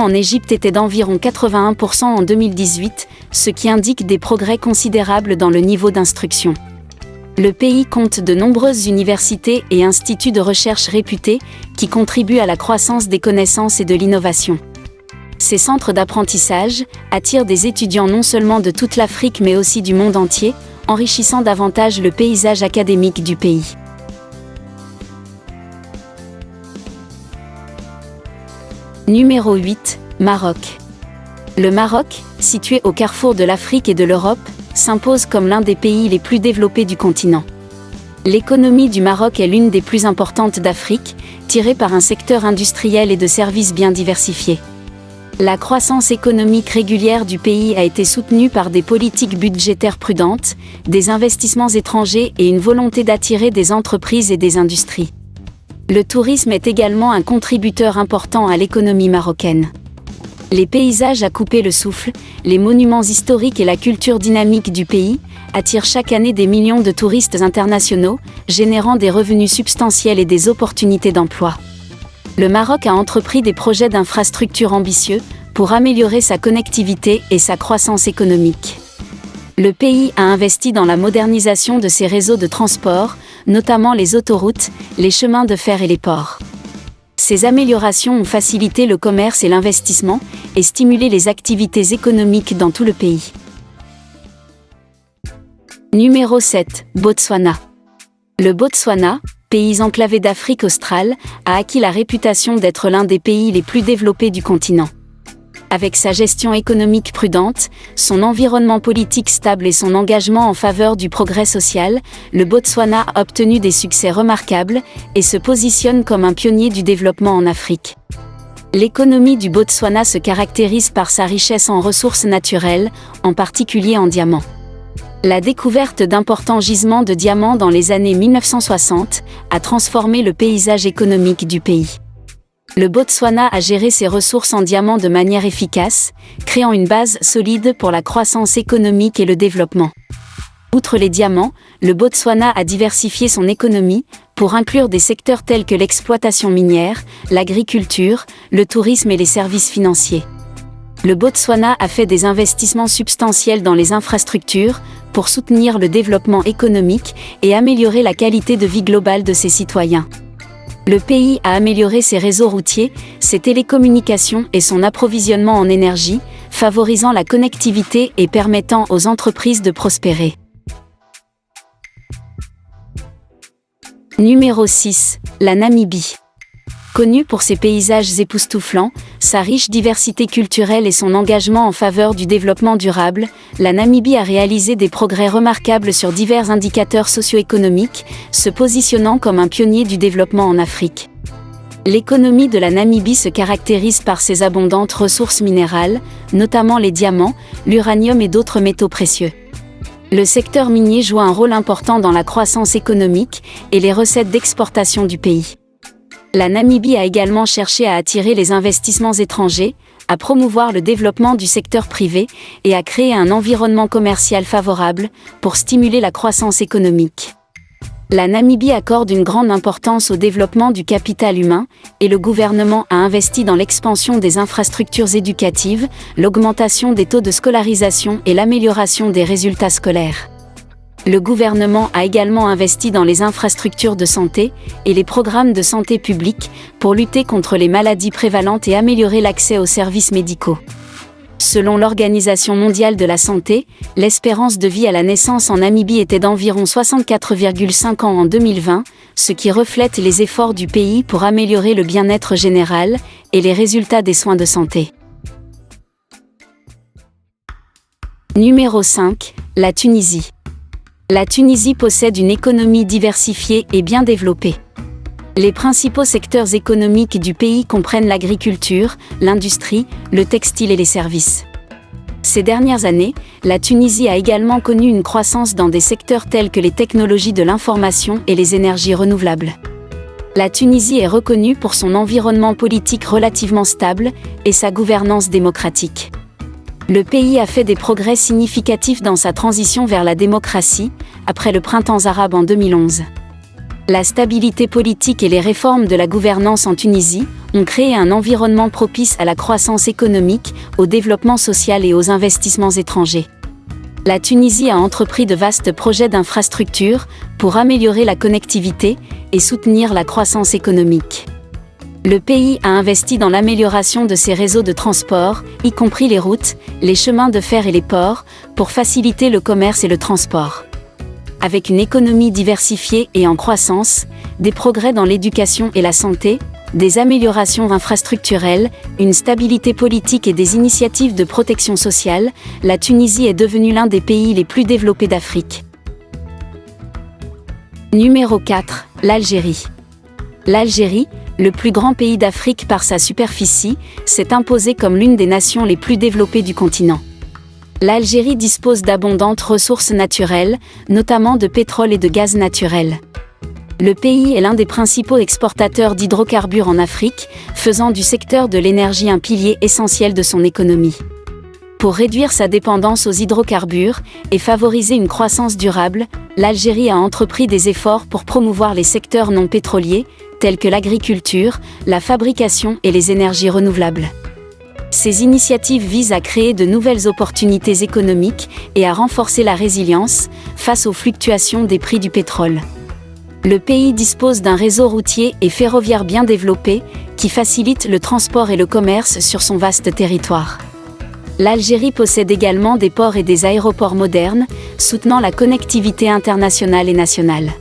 en Égypte était d'environ 81% en 2018, ce qui indique des progrès considérables dans le niveau d'instruction. Le pays compte de nombreuses universités et instituts de recherche réputés qui contribuent à la croissance des connaissances et de l'innovation. Ces centres d'apprentissage attirent des étudiants non seulement de toute l'Afrique mais aussi du monde entier, enrichissant davantage le paysage académique du pays. Numéro 8, Maroc. Le Maroc, situé au carrefour de l'Afrique et de l'Europe, s'impose comme l'un des pays les plus développés du continent. L'économie du Maroc est l'une des plus importantes d'Afrique, tirée par un secteur industriel et de services bien diversifiés. La croissance économique régulière du pays a été soutenue par des politiques budgétaires prudentes, des investissements étrangers et une volonté d'attirer des entreprises et des industries. Le tourisme est également un contributeur important à l'économie marocaine. Les paysages à couper le souffle, les monuments historiques et la culture dynamique du pays attirent chaque année des millions de touristes internationaux, générant des revenus substantiels et des opportunités d'emploi. Le Maroc a entrepris des projets d'infrastructures ambitieux pour améliorer sa connectivité et sa croissance économique. Le pays a investi dans la modernisation de ses réseaux de transport, notamment les autoroutes, les chemins de fer et les ports. Ces améliorations ont facilité le commerce et l'investissement et stimulé les activités économiques dans tout le pays. Numéro 7, Botswana. Le Botswana, pays enclavé d'Afrique australe, a acquis la réputation d'être l'un des pays les plus développés du continent. Avec sa gestion économique prudente, son environnement politique stable et son engagement en faveur du progrès social, le Botswana a obtenu des succès remarquables et se positionne comme un pionnier du développement en Afrique. L'économie du Botswana se caractérise par sa richesse en ressources naturelles, en particulier en diamants. La découverte d'importants gisements de diamants dans les années 1960 a transformé le paysage économique du pays. Le Botswana a géré ses ressources en diamants de manière efficace, créant une base solide pour la croissance économique et le développement. Outre les diamants, le Botswana a diversifié son économie pour inclure des secteurs tels que l'exploitation minière, l'agriculture, le tourisme et les services financiers. Le Botswana a fait des investissements substantiels dans les infrastructures pour soutenir le développement économique et améliorer la qualité de vie globale de ses citoyens. Le pays a amélioré ses réseaux routiers, ses télécommunications et son approvisionnement en énergie, favorisant la connectivité et permettant aux entreprises de prospérer. Numéro 6, la Namibie. Connue pour ses paysages époustouflants, sa riche diversité culturelle et son engagement en faveur du développement durable, la Namibie a réalisé des progrès remarquables sur divers indicateurs socio-économiques, se positionnant comme un pionnier du développement en Afrique. L'économie de la Namibie se caractérise par ses abondantes ressources minérales, notamment les diamants, l'uranium et d'autres métaux précieux. Le secteur minier joue un rôle important dans la croissance économique et les recettes d'exportation du pays. La Namibie a également cherché à attirer les investissements étrangers, à promouvoir le développement du secteur privé et à créer un environnement commercial favorable pour stimuler la croissance économique. La Namibie accorde une grande importance au développement du capital humain et le gouvernement a investi dans l'expansion des infrastructures éducatives, l'augmentation des taux de scolarisation et l'amélioration des résultats scolaires. Le gouvernement a également investi dans les infrastructures de santé et les programmes de santé publique pour lutter contre les maladies prévalentes et améliorer l'accès aux services médicaux. Selon l'Organisation mondiale de la santé, l'espérance de vie à la naissance en Namibie était d'environ 64,5 ans en 2020, ce qui reflète les efforts du pays pour améliorer le bien-être général et les résultats des soins de santé. Numéro 5, la Tunisie. La Tunisie possède une économie diversifiée et bien développée. Les principaux secteurs économiques du pays comprennent l'agriculture, l'industrie, le textile et les services. Ces dernières années, la Tunisie a également connu une croissance dans des secteurs tels que les technologies de l'information et les énergies renouvelables. La Tunisie est reconnue pour son environnement politique relativement stable et sa gouvernance démocratique. Le pays a fait des progrès significatifs dans sa transition vers la démocratie, après le printemps arabe en 2011. La stabilité politique et les réformes de la gouvernance en Tunisie ont créé un environnement propice à la croissance économique, au développement social et aux investissements étrangers. La Tunisie a entrepris de vastes projets d'infrastructures pour améliorer la connectivité et soutenir la croissance économique. Le pays a investi dans l'amélioration de ses réseaux de transport, y compris les routes, les chemins de fer et les ports, pour faciliter le commerce et le transport. Avec une économie diversifiée et en croissance, des progrès dans l'éducation et la santé, des améliorations infrastructurelles, une stabilité politique et des initiatives de protection sociale, la Tunisie est devenue l'un des pays les plus développés d'Afrique. Numéro 4, l'Algérie. L'Algérie, le plus grand pays d'Afrique par sa superficie, s'est imposée comme l'une des nations les plus développées du continent. L'Algérie dispose d'abondantes ressources naturelles, notamment de pétrole et de gaz naturel. Le pays est l'un des principaux exportateurs d'hydrocarbures en Afrique, faisant du secteur de l'énergie un pilier essentiel de son économie. Pour réduire sa dépendance aux hydrocarbures et favoriser une croissance durable, l'Algérie a entrepris des efforts pour promouvoir les secteurs non pétroliers, tels que l'agriculture, la fabrication et les énergies renouvelables. Ces initiatives visent à créer de nouvelles opportunités économiques et à renforcer la résilience face aux fluctuations des prix du pétrole. Le pays dispose d'un réseau routier et ferroviaire bien développé, qui facilite le transport et le commerce sur son vaste territoire. L'Algérie possède également des ports et des aéroports modernes, soutenant la connectivité internationale et nationale.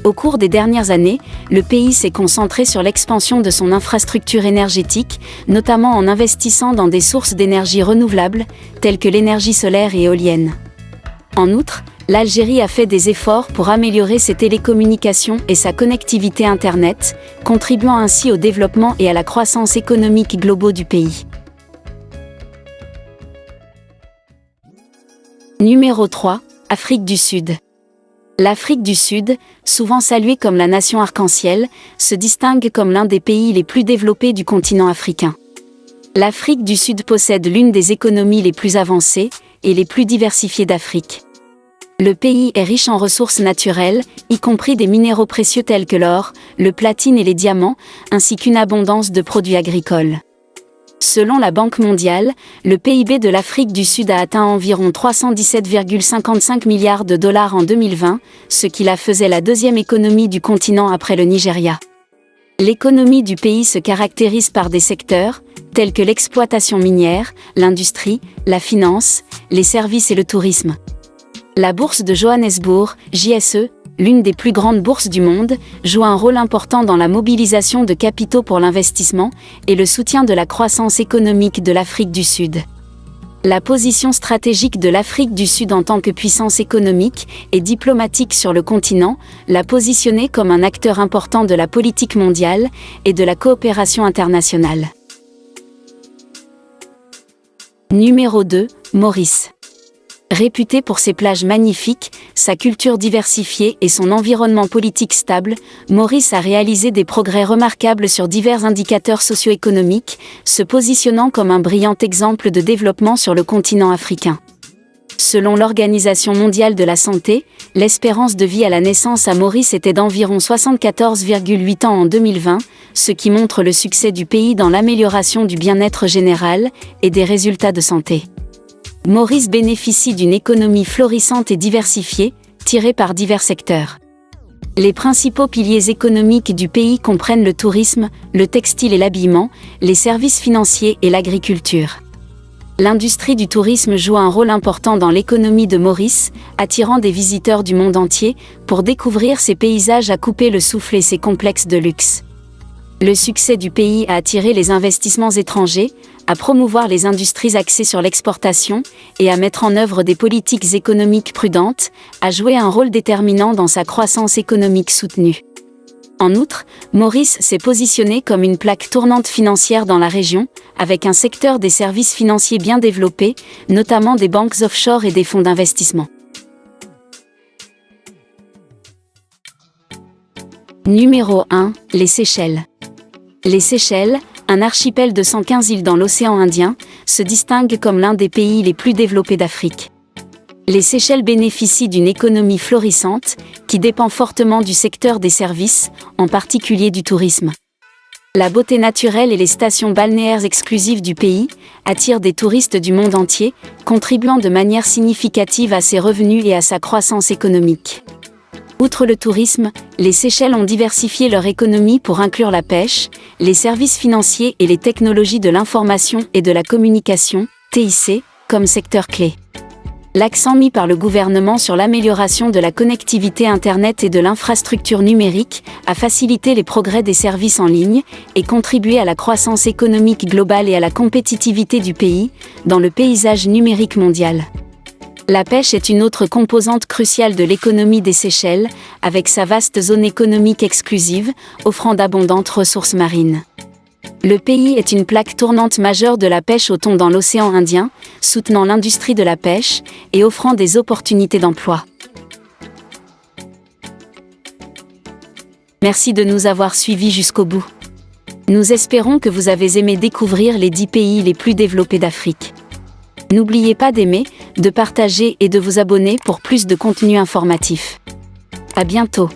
Au cours des dernières années, le pays s'est concentré sur l'expansion de son infrastructure énergétique, notamment en investissant dans des sources d'énergie renouvelables, telles que l'énergie solaire et éolienne. En outre, l'Algérie a fait des efforts pour améliorer ses télécommunications et sa connectivité Internet, contribuant ainsi au développement et à la croissance économique globale du pays. Numéro 3, Afrique du Sud. L'Afrique du Sud, souvent saluée comme la nation arc-en-ciel, se distingue comme l'un des pays les plus développés du continent africain. L'Afrique du Sud possède l'une des économies les plus avancées et les plus diversifiées d'Afrique. Le pays est riche en ressources naturelles, y compris des minéraux précieux tels que l'or, le platine et les diamants, ainsi qu'une abondance de produits agricoles. Selon la Banque mondiale, le PIB de l'Afrique du Sud a atteint environ 317,55 milliards de dollars en 2020, ce qui la faisait la deuxième économie du continent après le Nigeria. L'économie du pays se caractérise par des secteurs, tels que l'exploitation minière, l'industrie, la finance, les services et le tourisme. La bourse de Johannesburg, JSE, l'une des plus grandes bourses du monde, joue un rôle important dans la mobilisation de capitaux pour l'investissement et le soutien de la croissance économique de l'Afrique du Sud. La position stratégique de l'Afrique du Sud en tant que puissance économique et diplomatique sur le continent l'a positionnée comme un acteur important de la politique mondiale et de la coopération internationale. Numéro 2, Maurice. Réputé pour ses plages magnifiques, sa culture diversifiée et son environnement politique stable, Maurice a réalisé des progrès remarquables sur divers indicateurs socio-économiques, se positionnant comme un brillant exemple de développement sur le continent africain. Selon l'Organisation mondiale de la santé, l'espérance de vie à la naissance à Maurice était d'environ 74,8 ans en 2020, ce qui montre le succès du pays dans l'amélioration du bien-être général et des résultats de santé. Maurice bénéficie d'une économie florissante et diversifiée, tirée par divers secteurs. Les principaux piliers économiques du pays comprennent le tourisme, le textile et l'habillement, les services financiers et l'agriculture. L'industrie du tourisme joue un rôle important dans l'économie de Maurice, attirant des visiteurs du monde entier pour découvrir ses paysages à couper le souffle et ses complexes de luxe. Le succès du pays a attiré les investissements étrangers, à promouvoir les industries axées sur l'exportation et à mettre en œuvre des politiques économiques prudentes, a joué un rôle déterminant dans sa croissance économique soutenue. En outre, Maurice s'est positionné comme une plaque tournante financière dans la région, avec un secteur des services financiers bien développé, notamment des banques offshore et des fonds d'investissement. Numéro 1, les Seychelles. Les Seychelles, un archipel de 115 îles dans l'océan Indien, se distingue comme l'un des pays les plus développés d'Afrique. Les Seychelles bénéficient d'une économie florissante, qui dépend fortement du secteur des services, en particulier du tourisme. La beauté naturelle et les stations balnéaires exclusives du pays attirent des touristes du monde entier, contribuant de manière significative à ses revenus et à sa croissance économique. Outre le tourisme, les Seychelles ont diversifié leur économie pour inclure la pêche, les services financiers et les technologies de l'information et de la communication, TIC, comme secteur clé. L'accent mis par le gouvernement sur l'amélioration de la connectivité Internet et de l'infrastructure numérique a facilité les progrès des services en ligne et contribué à la croissance économique globale et à la compétitivité du pays, dans le paysage numérique mondial. La pêche est une autre composante cruciale de l'économie des Seychelles, avec sa vaste zone économique exclusive, offrant d'abondantes ressources marines. Le pays est une plaque tournante majeure de la pêche au thon dans l'océan Indien, soutenant l'industrie de la pêche et offrant des opportunités d'emploi. Merci de nous avoir suivis jusqu'au bout. Nous espérons que vous avez aimé découvrir les 10 pays les plus développés d'Afrique. N'oubliez pas d'aimer, de partager et de vous abonner pour plus de contenu informatif. À bientôt.